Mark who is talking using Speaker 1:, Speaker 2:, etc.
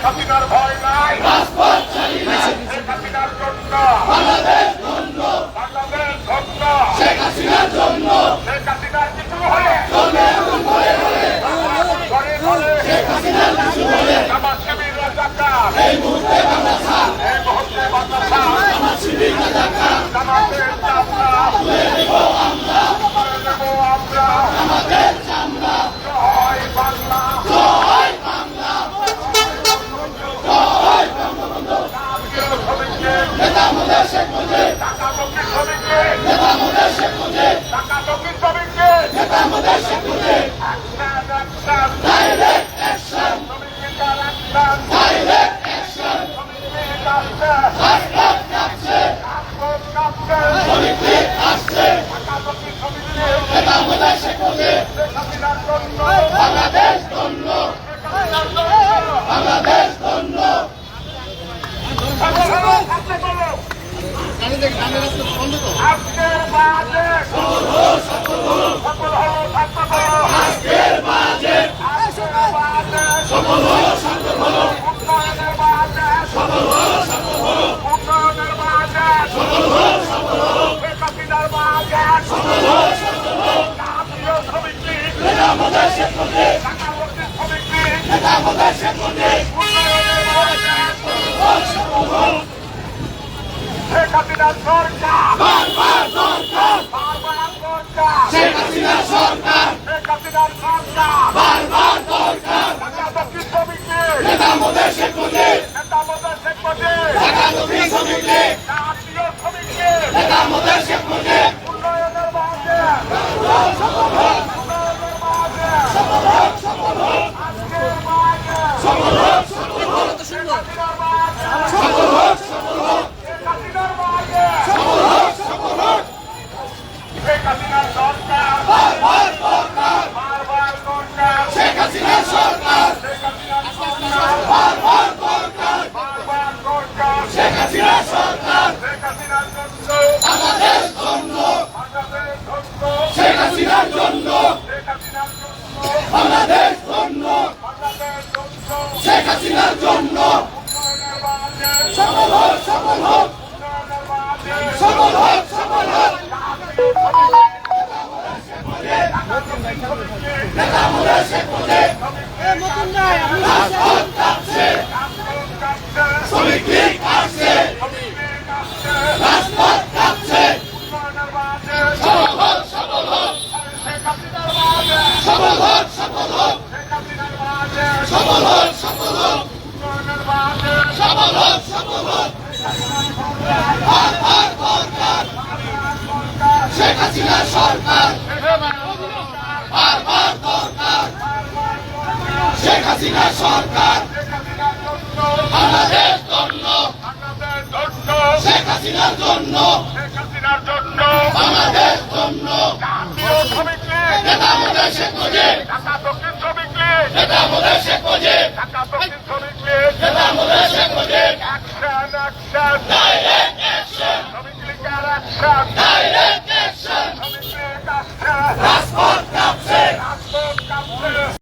Speaker 1: হাসিনার ভয় নাই, শেখ হাসিনার জন্য বাংলাদেশ ধন্য, শেখ হাসিনার জন্য, শেখ হাসিনার কিছু হলে আমার শিবির রাজাকার, এই মুহূর্তে বাংলা ছাড়, আমার শিবির রাজাকার, আমাদের চামড়া তুলে নেব আমরা, আমাদের চামড়া। জয় বাংলা, জয় বাংলা, জয় বঙ্গবন্ধু। নেতা আমাদের শেখ মুজিব, ঢাকা দক্ষিণ শ্রমিকের নেতা আমাদের শেখ মুজিব, ঢাকা দক্ষিণ শ্রমিকের নেতা আমাদের শেখ মুজিব। ডাইরেক্ট অ্যাকশন, শ্রমিকের অ্যাকশন, ডাইরেক্ট অ্যাকশন, শ্রমিকের কাছে শ্রমিক আসছে, ঢাকা দক্ষিণ শ্রমিকের নেতা আমাদের শেখ মুজিব। শেখ হাসিনার জন্য বাংলাদেশ ধন্য, বাংলাদেশ ধন্য। আজকের বাজে সফল হলো, সফল হলো, আজকের বাজে সফল হলো, সফল হলো, উন্নয়নের বাজে সফল হলো, সফল হলো, উন্নয়নের বাজে সফল হলো, সফল হলো, শেখ হাসিনার বাজে সফল হলো, সফল হলো। জাতীয় শ্রমিক লীগ নেতা আমাদের শেখ মুজিব, ঢাকা দক্ষিণ শ্রমিক লীগ নেতা আমাদের শেখ মুজিব। উন্নয়নের বাজে সফল হলো, সফল হলো। শেখ হাসিনার সরকার বারবার দরকার, বারবার দরকার, শেখ হাসিনার সরকার, শেখ হাসিনার সরকার বারবার দরকার। ঢাকা দক্ষিণ শ্রমিক লীগ নেতা আমাদের শেখ মুজিব, নেতা আমাদের শেখ মুজিব, ঢাকা দক্ষিণ শ্রমিক লীগ জাতীয় শ্রমিক লীগ নেতা আমাদের শেখ মুজিব। উন্নয়নের বাজে সফল হোক, উন্নয়নের বাজে সফল হোক, সফল হোক, আজকের বাজে সফল হোক, সফল হোক, শেখ হাসিনার বাজে সফল হোক, সফল হোক, শেখ হাসিনার বাজে সফল হোক, সফল হোক। শেখ হাসিনার সরকার বারবার দরকার, বারবার দরকার, শেখ হাসিনার সরকার, শেখ হাসিনার সরকার বারবার দরকার, বারবার দরকার, শেখ হাসিনার সরকার, শেখ হাসিনার জন্য আমাদের ধন্য, বাংলাদেশ ধন্য, শেখ হাসিনার জন্য, শেখ হাসিনার জন্য বাংলাদেশ ধন্য, বাংলাদেশ ধন্য, শেখ হাসিনার জন্য। উন্নয়নের বাজে সফল হোক, সফল হোক, উন্নয়নের বাজে সফল হোক, সফল হোক। নেতা আমাদের শেখ মুজিব, রাজপথ কাঁপছে, শ্রমিক লীগ আসছে, রাজপথ কাঁপছে। উন্নয়নের বাজে সফল হোক, সফল হোক, শেখ হাসিনার বাজে সফল হোক, সফল হোক, শেখ হাসিনার বাজে সফল হোক, সফল হোক, উন্নয়নের বাজে সফল হোক, সফল হোক। বারবার দরকার, শেখ হাসিনার সরকার বারবার দরকার, শেখ হাসিনার সরকার, বাংলাদেশ ধন্য, শেখ হাসিনার জন্য।